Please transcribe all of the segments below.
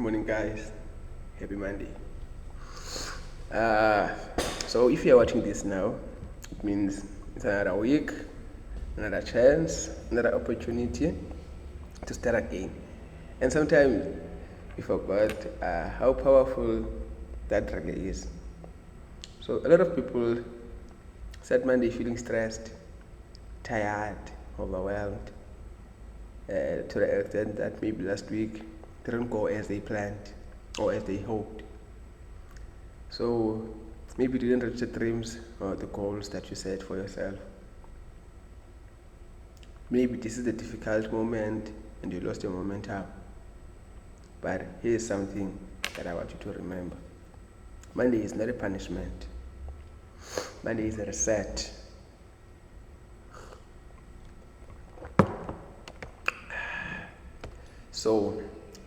morning, guys. Happy Monday. Uh, so, if you're watching this now, it means it's another week, another chance, another opportunity to start again. And sometimes we forgot how powerful that really is. So, a lot of people start Monday feeling stressed, tired, overwhelmed, to the extent that maybe last week didn't go as they planned or as they hoped. So maybe you didn't reach the dreams or the goals that you set for yourself. Maybe this is a difficult moment and you lost your momentum. But here's something that I want you to remember. Monday is not a punishment. Monday is a reset. So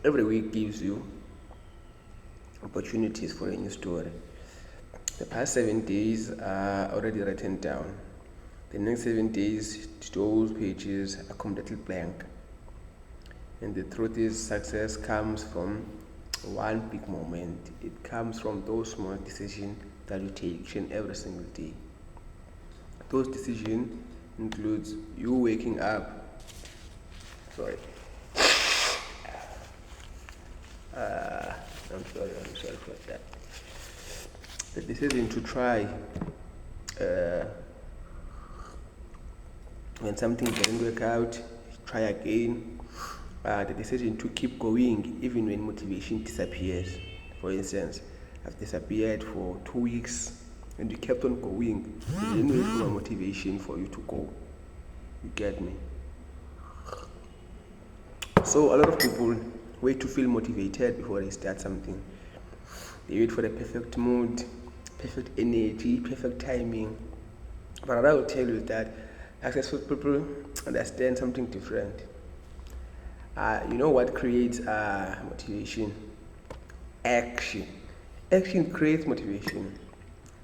every week gives you opportunities for a new story. The past 7 days are already written down. The next 7 days, those pages are completely blank. And the truth is, success comes from one big moment. It comes from those small decisions that you take each and every single day. Those decisions includes you waking up. Sorry. I'm sorry for that. The decision to try when something doesn't work out, try again. The decision to keep going even when motivation disappears. For instance, I've disappeared for 2 weeks and you kept on going. You didn't wait for motivation for you to go. You get me? So a lot of people wait to feel motivated before they start something. They wait for the perfect mood, perfect energy, perfect timing. But what I will tell you is that successful people understand something different. You know what creates motivation? Action. Action creates motivation.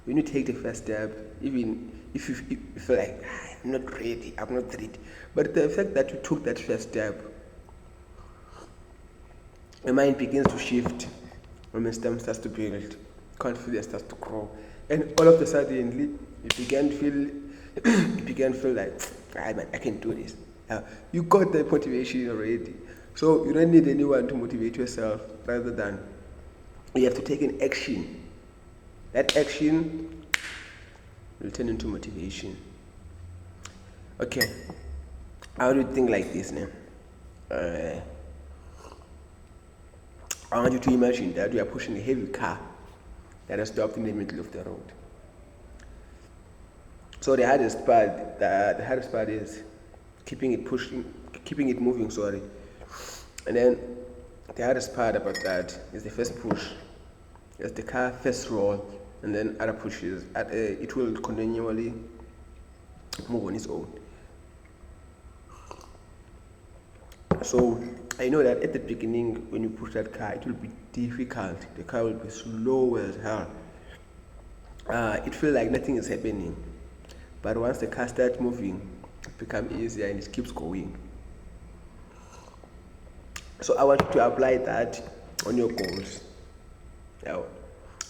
When you take the first step, even if you feel like I'm not ready, but the fact that you took that first step, your mind begins to shift, momentum starts to build, confidence starts to grow, and all of a sudden, you began feel like, man, I can do this. You got the motivation already, so you don't need anyone to motivate yourself. Rather than you have to take an action. That action will turn into motivation. Okay, how do you think like this now? I want you to imagine that you are pushing a heavy car that has stopped in the middle of the road. So the hardest part is keeping it moving. Sorry, and then the hardest part about that is the first push. As the car first roll, and then other pushes, it will continually move on its own. So I know that at the beginning, when you push that car, it will be difficult. The car will be slow as hell. It feels like nothing is happening. But once the car starts moving, it becomes easier and it keeps going. So I want you to apply that on your goals. Now,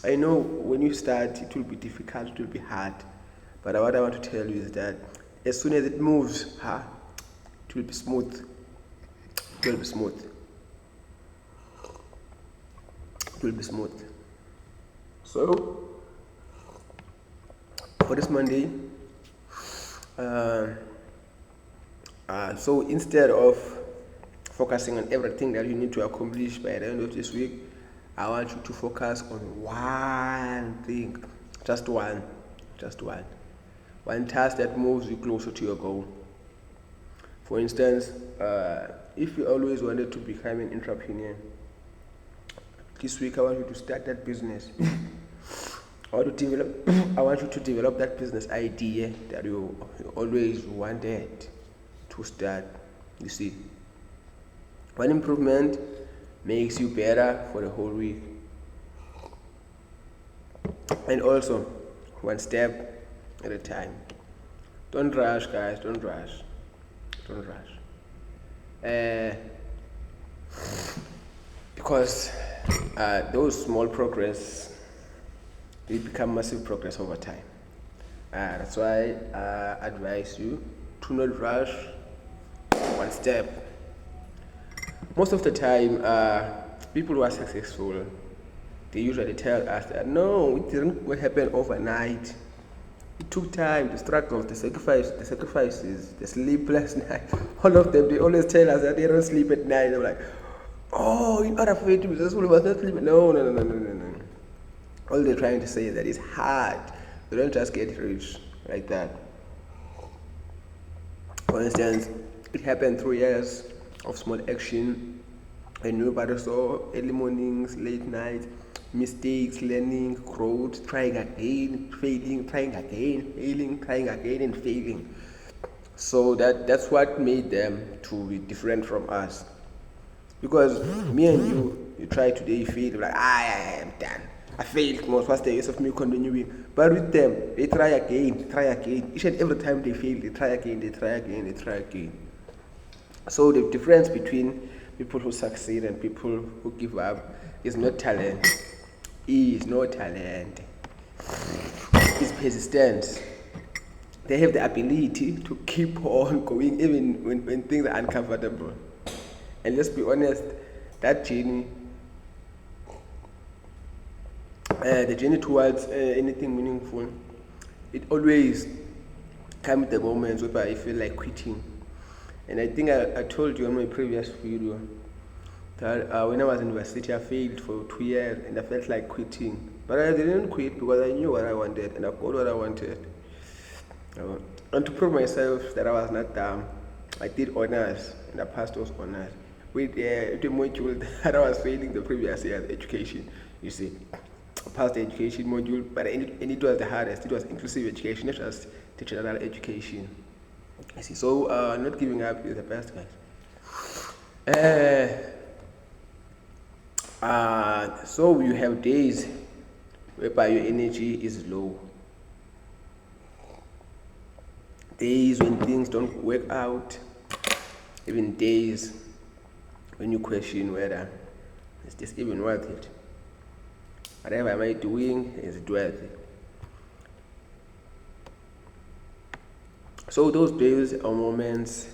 I know when you start, it will be difficult, it will be hard. But what I want to tell you is that as soon as it moves, it will be smooth. It will be smooth. It will be smooth. So, for this Monday, so instead of focusing on everything that you need to accomplish by the end of this week, I want you to focus on one thing, just one task that moves you closer to your goal. For instance, if you always wanted to become an entrepreneur, this week I want you to start that business. I want you to develop that business idea that you always wanted to start. You see, one improvement makes you better for the whole week. And also, one step at a time. Don't rush, guys. Don't rush. Because those small progress, they become massive progress over time. That's why I advise you to not rush one step. Most of the time, people who are successful, they usually tell us that no, it didn't happen overnight. It took time, the struggles, the sacrifices, the sleepless night. All of them, they always tell us that they don't sleep at night. They're like, oh, in order for you to be successful, you must not sleep. No, no, no, no, no, no, no. All they're trying to say is that it's hard. You don't just get rich like that. For instance, it happened through years of small action, and nobody saw early mornings, late nights, mistakes, learning, growth, trying again, failing, trying again, failing, trying again, and failing. So that's what made them to be different from us. Because me and you try today, you fail, you're like, I am done. I failed most. What's the use of me continuing? But with them, they try again, try again. Each and every time they fail, they try again, they try again, they try again. So the difference between people who succeed and people who give up is not talent. Is not talent. It's persistence. They have the ability to keep on going even when things are uncomfortable. And let's be honest, that journey, the journey towards anything meaningful, it always comes the moments where I feel like quitting. And I think I told you on my previous video that when I was in university, I failed for 2 years and I felt like quitting. But I didn't quit because I knew what I wanted and I got what I wanted. And to prove myself that I was not dumb, I did honors and I passed those honors with the module that I was failing the previous year's education. You see, I passed the education module, but it was the hardest. It was inclusive education, not just the general education. I see. So not giving up is the best, guys. So you have days whereby your energy is low. Days when things don't work out. Even days when you question whether is this even worth it. Whatever am I doing, is it worth it? So those days or moments,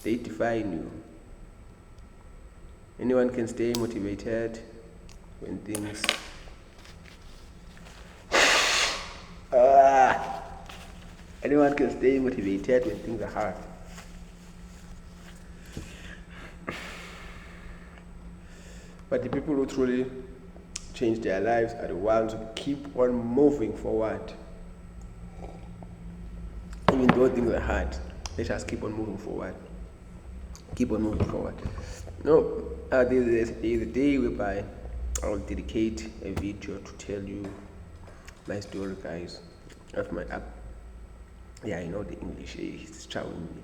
they define you. Anyone can stay motivated when things anyone can stay motivated when things are hard. But the people who truly change their lives are the ones who keep on moving forward. Even though things are hard, they just keep on moving forward. Keep on moving forward. No, there's a day whereby I'll dedicate a video to tell you my story, guys, of my app. Yeah, I know the English is challenging me.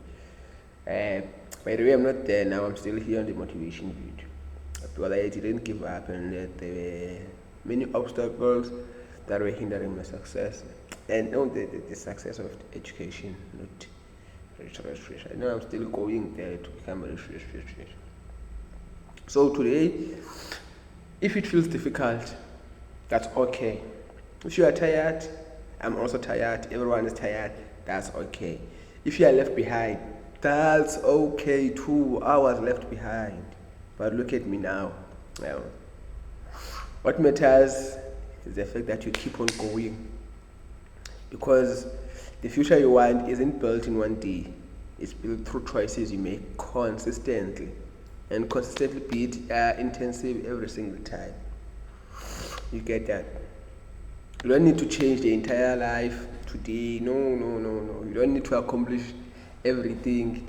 By the way, I'm not there now. I'm still here on the motivation video. Because I didn't give up and there were many obstacles that were hindering my success. And the success of the education, not rich. I know I'm still going there to become a rich. So today, if it feels difficult, that's okay. If you are tired, I'm also tired, everyone is tired, that's okay. If you are left behind, that's okay too. I was left behind. But look at me now. Well, what matters is the fact that you keep on going. Because the future you want isn't built in one day. It's built through choices you make consistently. And consistently be it intensive every single time. You get that? You don't need to change the entire life today. No. You don't need to accomplish everything.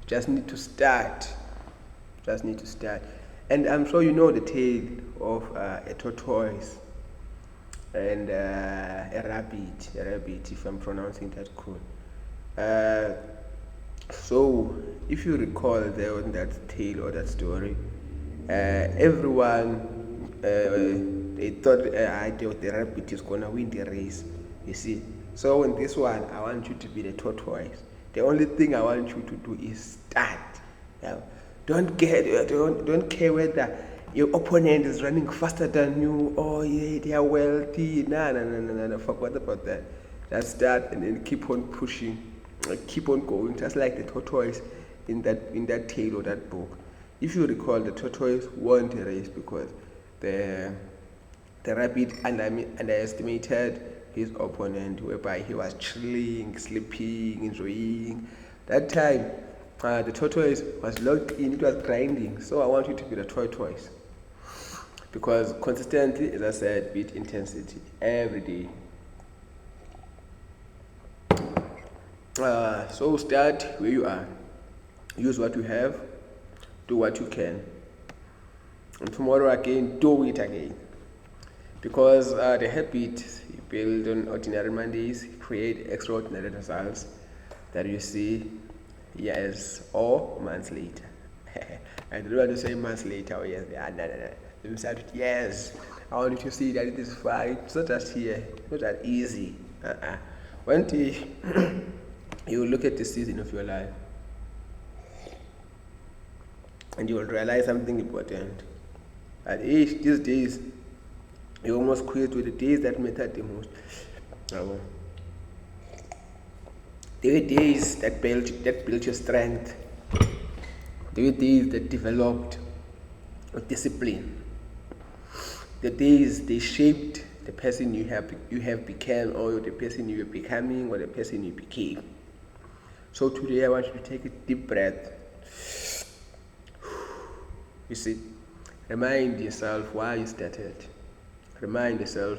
Just need to start. And I'm sure you know the tale of a tortoise and a rabbit, if I'm pronouncing that correct. So if you recall that tale or that story, everyone they thought the rabbit is gonna win the race, you see. So in this one, I want you to be the tortoise. The only thing I want you to do is start. Yeah. Don't care whether your opponent is running faster than you or they are wealthy. No. Forget about that. Just start and then keep on pushing, keep on going, just like the tortoise in that tale or that book. If you recall, the tortoise won the race because the rabbit underestimated his opponent, whereby he was chilling, sleeping, enjoying. That time, the tortoise was locked in, it was grinding. So I want you to be the tortoise. Because consistently, as I said, beat intensity every day. So start where you are. Use what you have. Do what you can. And tomorrow again, do it again. Because the habit you build on ordinary Mondays create extraordinary results that you see years or months later. I don't want to say months later or years. No. Let me start with years. I want you to see that it is fine. It's not just here. It's not that easy. One day, you will look at the season of your life and you will realize something important. At age, these days, you almost quit with the days that matter the most. There were days that built your strength. There were days that developed your discipline. The days they shaped the person you have become, or the person you are becoming, or the person you became. So today I want you to take a deep breath. You see, remind yourself why you started. Remind yourself,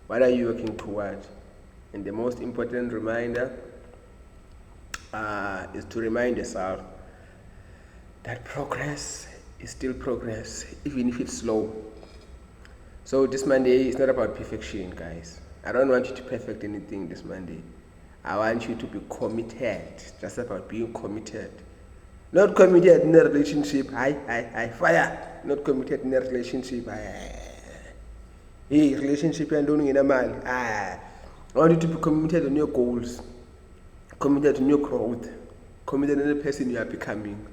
what are you working toward? And the most important reminder is to remind yourself that progress is still progress, even if it's slow. So this Monday is not about perfection, guys. I don't want you to perfect anything this Monday. I want you to be committed. Just about being committed. Not committed in a relationship. I fire. Not committed in a relationship. Hey, relationship and doing in a man. I want you to be committed on your goals, committed on your growth, committed on the person you are becoming.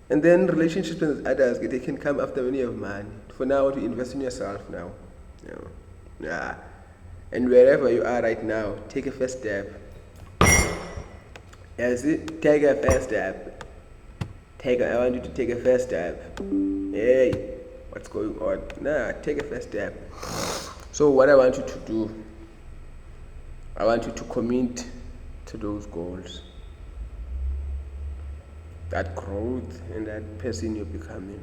And then relationships with others, they can come after when you have money. For now, to invest in yourself now. And wherever you are right now, take a first step. Yes, take a first step. I want you to take a first step. Hey, what's going on? Take a first step. So what I want you to do, I want you to commit to those goals, that growth and that person you're becoming.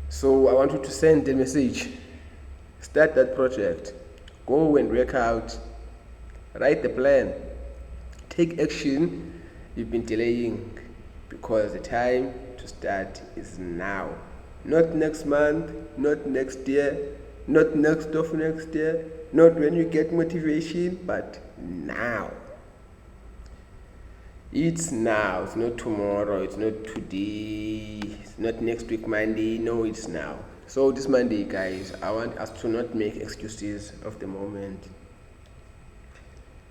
So I want you to send the message. Start that project. Go and work out. Write the plan. Take action you've been delaying, because the time to start is now. Not next month, not next year, not next of next year, not when you get motivation, but now. It's now. It's not tomorrow. It's not today. It's not next week Monday. No, it's now. So this Monday, guys, I want us to not make excuses of the moment,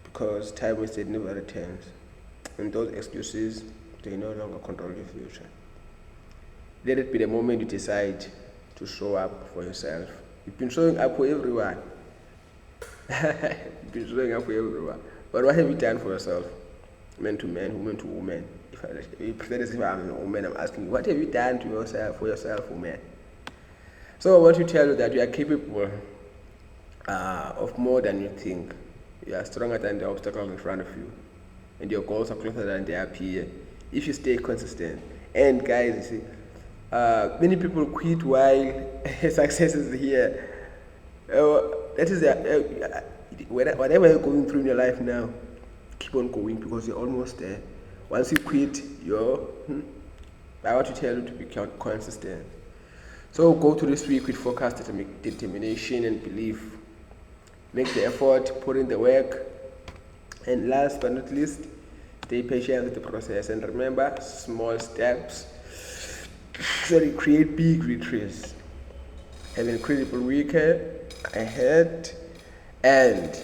because time wasted never returns. And those excuses, they no longer control your future. Let it be the moment you decide to show up for yourself. You've been showing up for everyone. You've been showing up for everyone. But what have you done for yourself? Man to man, woman to woman. If I'm a woman, I'm asking you, what have you done to yourself, for yourself, woman? So I want to tell you that you are capable of more than you think. You are stronger than the obstacles in front of you, and your goals are closer than they appear if you stay consistent. And guys, you see, many people quit while success is here. That is whatever you're going through in your life now, keep on going, because you're almost there. Once you quit, I want to tell you to be consistent. So go to this week with focus, determination, and belief. Make the effort, put in the work, and last but not least, stay patient with the process. And remember, small steps create big victories. Have an incredible weekend ahead, and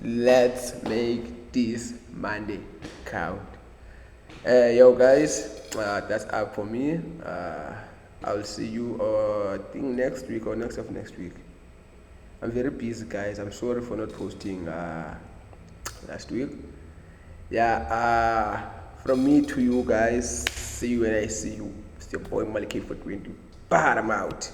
let's make this Monday count. Yo guys, that's up for me. I'll see you I think next week or next of next week. I'm very busy, guys. I'm sorry for not posting last week. Yeah, from me to you guys, see you when I see you. It's your boy Maliki for 20. But I'm out.